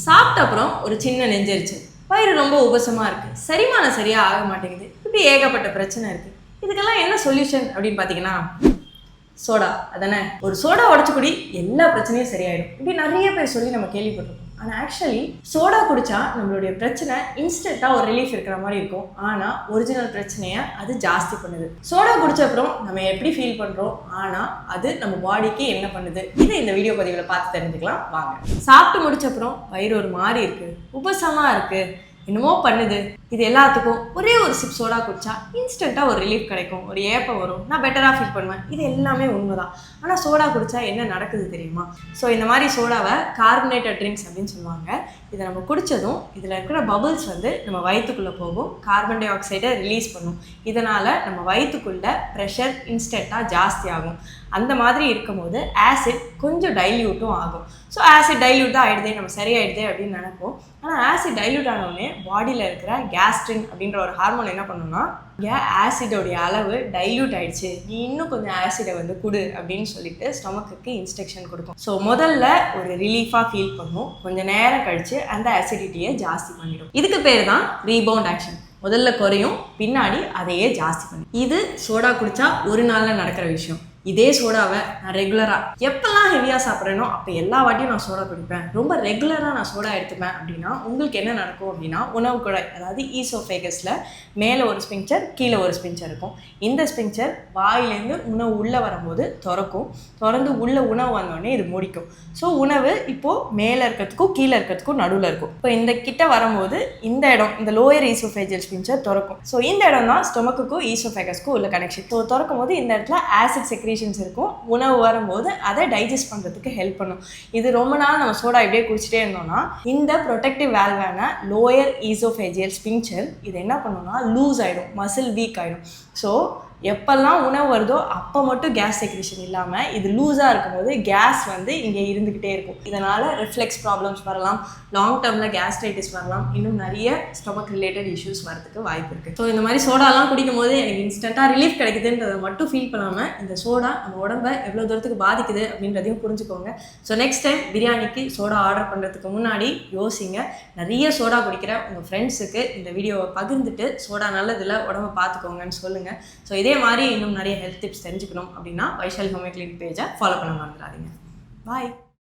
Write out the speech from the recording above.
சாப்பிட்ட அப்புறம் ஒரு சின்ன நெஞ்செரிச்சல், வயிறு ரொம்ப உபசமா இருக்கு, செரிமானம் சரியா ஆக மாட்டேங்குது, இப்படி ஏகப்பட்ட பிரச்சனை இருக்கு. இதுக்கெல்லாம் என்ன சொல்யூஷன் அப்படின்னு பார்த்தீங்கன்னா, சோடா. அதானே, ஒரு சோடா உடச்சு குடி, எல்லா பிரச்சனையும் சரியாயிடும், இப்படி நிறைய பேர் சொல்லி நம்ம கேள்விப்பட்டிருக்கோம். ஆனால் ஆக்சுவலி சோடா குடித்தா நம்மளுடைய பிரச்சனை இன்ஸ்டண்ட்டாக ஒரு ரிலீஃப் இருக்கிற மாதிரி இருக்கும். ஆனால் ஒரிஜினல் பிரச்சனையை அது ஜாஸ்தி பண்ணுது. சோடா குடிச்ச அப்புறம் நம்ம எப்படி ஃபீல் பண்ணுறோம், ஆனால் அது நம்ம பாடிக்கு என்ன பண்ணுது, இதை இந்த வீடியோ பதிவில் பார்த்து தெரிஞ்சுக்கலாம் வாங்க. சாப்பிட்டு முடிச்ச அப்புறம் வயிறு ஒரு மாதிரி இருக்குது, உபசமாக இருக்குது, என்னமோ பண்ணுது, இது எல்லாத்துக்கும் ஒரே ஒரு சிப் சோடா குடிச்சா இன்ஸ்டண்ட்டாக ஒரு ரிலீஃப் கிடைக்கும், ஒரு ஏப்பம் வரும், நான் பெட்டராக ஃபீல் பண்ணுவேன். இது எல்லாமே உண்மைதான். ஆனால் சோடா குடித்தா என்ன நடக்குது தெரியுமா? ஸோ இந்த மாதிரி சோடாவை கார்பனேட்டட் ட்ரிங்க்ஸ் அப்படின்னு சொல்லுவாங்க. இதை நம்ம குடித்ததும் இதில் இருக்கிற பபுள்ஸ் வந்து நம்ம வயிற்றுக்குள்ளே போகும், கார்பன் டை ஆக்சைடை ரிலீஸ் பண்ணும். இதனால் நம்ம வயிற்றுக்குள்ளே ப்ரெஷர் இன்ஸ்டண்ட்டாக ஜாஸ்தி ஆகும். அந்த மாதிரி இருக்கும்போது ஆசிட் கொஞ்சம் டைல்யூட்டும் ஆகும். ஸோ ஆசிட் டைல்யூட் தான் ஆகிடுதே, நம்ம சரியாயிடுதே அப்படின்னு நினைப்போம். ஆனால் ஆசிட் டைல்யூட் ஆனவுடனே பாடியில் இருக்கிற கேஸ்ட்ரின் அப்படின்ற ஒரு ஹார்மோன் என்ன பண்ணுன்னா, இங்கே ஆசிடோடைய அளவு டைல்யூட் ஆகிடுச்சு, நீ இன்னும் கொஞ்சம் ஆசிடை வந்து கொடு அப்படின்னு சொல்லிட்டு ஸ்டொமக்குக்கு இன்ஸ்ட்ரக்ஷன் கொடுக்கும். ஸோ முதல்ல ஒரு ரிலீஃபாக ஃபீல் பண்ணும், கொஞ்சம் நேரம் கழித்து அந்த ஆசிடிட்டியை ஜாஸ்தி பண்ணிடும். இதுக்கு பேர் தான் ரீபவுண்ட் ஆக்ஷன். முதல்ல குறையும், பின்னாடி அதையே ஜாஸ்தி பண்ணும். இது சோடா குடித்தா ஒரு நாளில் நடக்கிற விஷயம். இதே சோடாவை நான் ரெகுலராக எப்போல்லாம் ஹெவியாக சாப்பிட்றேனோ அப்போ எல்லா வாட்டியும் நான் சோடா குடிப்பேன், ரொம்ப ரெகுலராக நான் சோடா எடுத்துப்பேன் அப்படின்னா உங்களுக்கு என்ன நடக்கும் அப்படின்னா, உணவு குழாய் அதாவது ஈசோஃபேகஸில் மேலே ஒரு ஸ்பிங்க்சர் கீழே ஒரு ஸ்பிங்க்சர் இருக்கும். இந்த ஸ்பிங்க்சர் வாயிலேருந்து உணவு உள்ளே வரும்போது திறந்து உள்ள உணவு வந்தோடனே இது முடிக்கும். ஸோ உணவு இப்போது மேலே இருக்கிறதுக்கும் கீழே இருக்கிறதுக்கும் நடுவில் இருக்கும். இப்போ இந்த கிட்ட வரும்போது இந்த இடம், இந்த லோயர் ஈசோஃபேஜியல் ஸ்பிங்க்சர் திறக்கும். ஸோ இந்த இடம் தான் ஸ்டொமக்குக்கும் ஈசோஃபேகஸ்க்கும் உள்ள கனெக்ஷன். ஸோ திறக்கும் போது இந்த இடத்துல ஆசிட் செக்ரேஷன்ஸ் இருக்கும். உணவு வரும்போது அதை டைஜஸ்ட் பண்ணுறதுக்கு ஹெல்ப் பண்ணும். இது ரொம்ப நாள் நம்ம சோடா இப்படியே குடிச்சிட்டே இருந்தோம்னா இந்த ப்ரொடெக்டிவ் வேல்வான லோயர் ஈசோஃபேஜியல் ஸ்பிங்க்சர் இது என்ன பண்ணுன்னா லூஸ் ஆகிடும், மசில் வீக் ஆகிடும். ஸோ எப்பெல்லாம் உணவு வருதோ அப்போ மட்டும் கேஸ் செக்ரேஷன் இல்லாமல் இது லூஸாக இருக்கும்போது கேஸ் வந்து இங்கே இருந்துக்கிட்டே இருக்கும். இதனால் ரிஃப்ளெக்ஸ் ப்ராப்ளம்ஸ் வரலாம், லாங் டேர்மில் கேஸ்ட்ரைட்டிஸ் வரலாம், இன்னும் நிறைய ஸ்டொமக் ரிலேட்டட் இஷ்யூஸ் வரதுக்கு வாய்ப்பு இருக்குது. ஸோ இந்த மாதிரி சோடாலாம் குடிக்கும் போது எனக்கு இன்ஸ்டண்ட்டாக ரிலீஃப் கிடைக்குதுன்றதை மட்டும் ஃபீல் பண்ணாமல் இந்த சோடா நம்ம உடம்பை எவ்வளோ தூரத்துக்கு பாதிக்குது அப்படின்றதையும் புரிஞ்சுக்கோங்க. ஸோ நெக்ஸ்ட் டைம் பிரியாணிக்கு சோடா ஆர்டர் பண்ணுறதுக்கு முன்னாடி யோசிங்க. நிறைய சோடா குடிக்கிற உங்கள் ஃப்ரெண்ட்ஸுக்கு இந்த வீடியோவை பகிர்ந்துட்டு சோடா நல்லதில்லை, உடம்பை பார்த்துக்கோங்கன்னு சொல்லுங்கள். ஸோ இதே மாதிரி இன்னும் நிறைய ஹெல்த் டிப்ஸ் தெரிஞ்சுக்கணும் அப்படின்னா வைஷாலி ஹோமியோ கிளினிக் பேஜை ஃபாலோ பண்ண மறந்துடாதீங்க. பாய்.